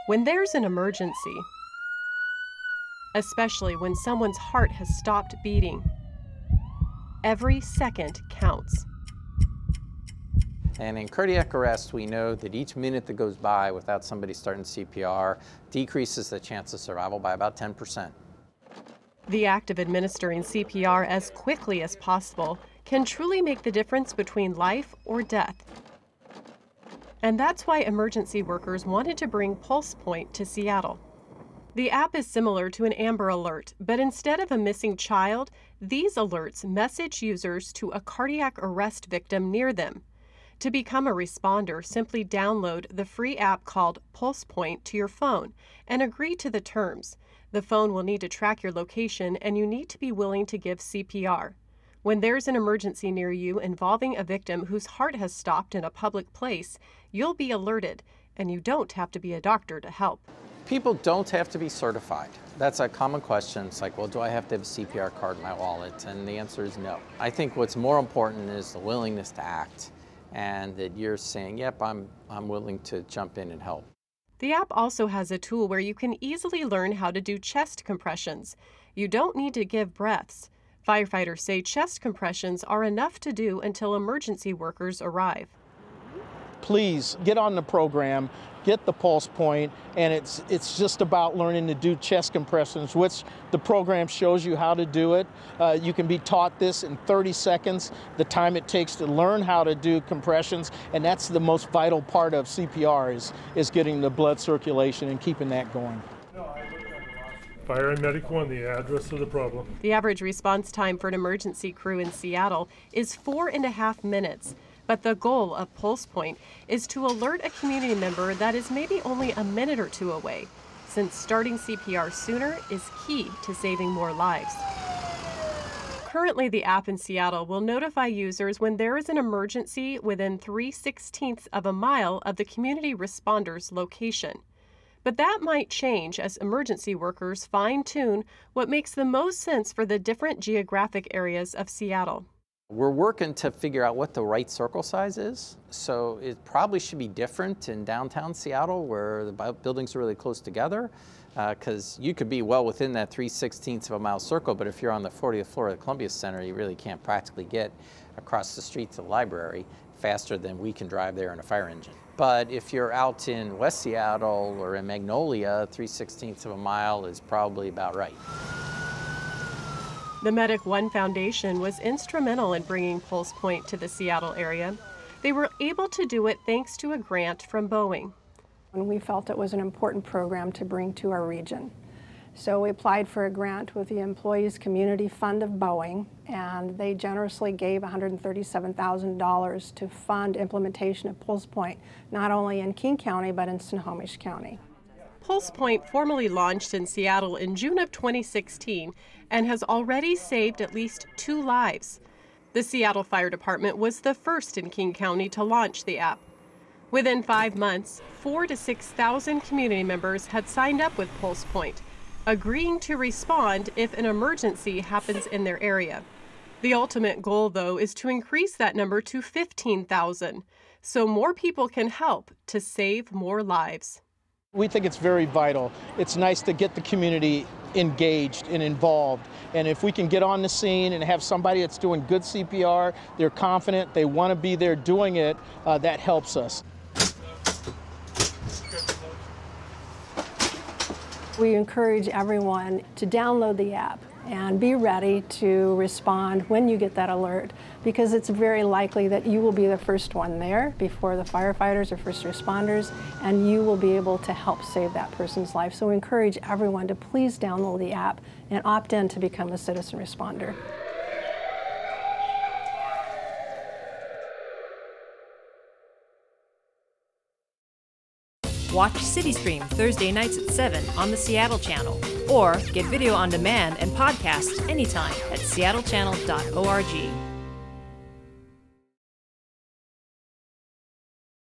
When there's an emergency, especially when someone's heart has stopped beating, every second counts. And in cardiac arrest, we know that each minute that goes by without somebody starting CPR decreases the chance of survival by about 10%. The act of administering CPR as quickly as possible can truly make the difference between life or death. And that's why emergency workers wanted to bring PulsePoint to Seattle. The app is similar to an Amber Alert, but instead of a missing child, these alerts message users to a cardiac arrest victim near them. To become a responder, simply download the free app called PulsePoint to your phone and agree to the terms. The phone will need to track your location, and you need to be willing to give CPR. When there's an emergency near you involving a victim whose heart has stopped in a public place, you'll be alerted, and you don't have to be a doctor to help. People don't have to be certified. That's a common question. It's like, well, do I have to have a CPR card in my wallet? And the answer is no. I think what's more important is the willingness to act, and that you're saying, yep, I'm willing to jump in and help. The app also has a tool where you can easily learn how to do chest compressions. You don't need to give breaths. Firefighters say chest compressions are enough to do until emergency workers arrive. Please get on the program, get the PulsePoint, and it's just about learning to do chest compressions, which the program shows you how to do it. You can be taught this in 30 seconds, the time it takes to learn how to do compressions, and that's the most vital part of CPR is getting the blood circulation and keeping that going. Fire and medical and the address of the problem. The average response time for an emergency crew in Seattle is 4.5 minutes. But the goal of PulsePoint is to alert a community member that is maybe only a minute or two away, since starting CPR sooner is key to saving more lives. Currently, the app in Seattle will notify users when there is an emergency within 3/16 of a mile of the community responder's location. But that might change as emergency workers fine-tune what makes the most sense for the different geographic areas of Seattle. We're working to figure out what the right circle size is. So it probably should be different in downtown Seattle where the buildings are really close together, because you could be well within that 3/16 of a mile circle, but if you're on the 40th floor of the Columbia Center, you really can't practically get across the street to the library faster than we can drive there in a fire engine. But if you're out in West Seattle or in Magnolia, 3/16 of a mile is probably about right. The Medic One Foundation was instrumental in bringing PulsePoint to the Seattle area. They were able to do it thanks to a grant from Boeing. And we felt it was an important program to bring to our region. So we applied for a grant with the Employees Community Fund of Boeing, and they generously gave $137,000 to fund implementation of PulsePoint, not only in King County, but in Snohomish County. PulsePoint formally launched in Seattle in June of 2016 and has already saved at least 2 lives. The Seattle Fire Department was the first in King County to launch the app. Within 5 months, 4,000 to 6,000 community members had signed up with PulsePoint, agreeing to respond if an emergency happens in their area. The ultimate goal, though, is to increase that number to 15,000, so more people can help to save more lives. We think it's very vital. It's nice to get the community engaged and involved. And if we can get on the scene and have somebody that's doing good CPR, they're confident, they want to be there doing it, that helps us. We encourage everyone to download the app and be ready to respond when you get that alert, because it's very likely that you will be the first one there before the firefighters or first responders, and you will be able to help save that person's life. So we encourage everyone to please download the app and opt in to become a citizen responder. Watch CityStream Thursday nights at 7 on the Seattle channel, or get video on demand and podcasts anytime at seattlechannel.org.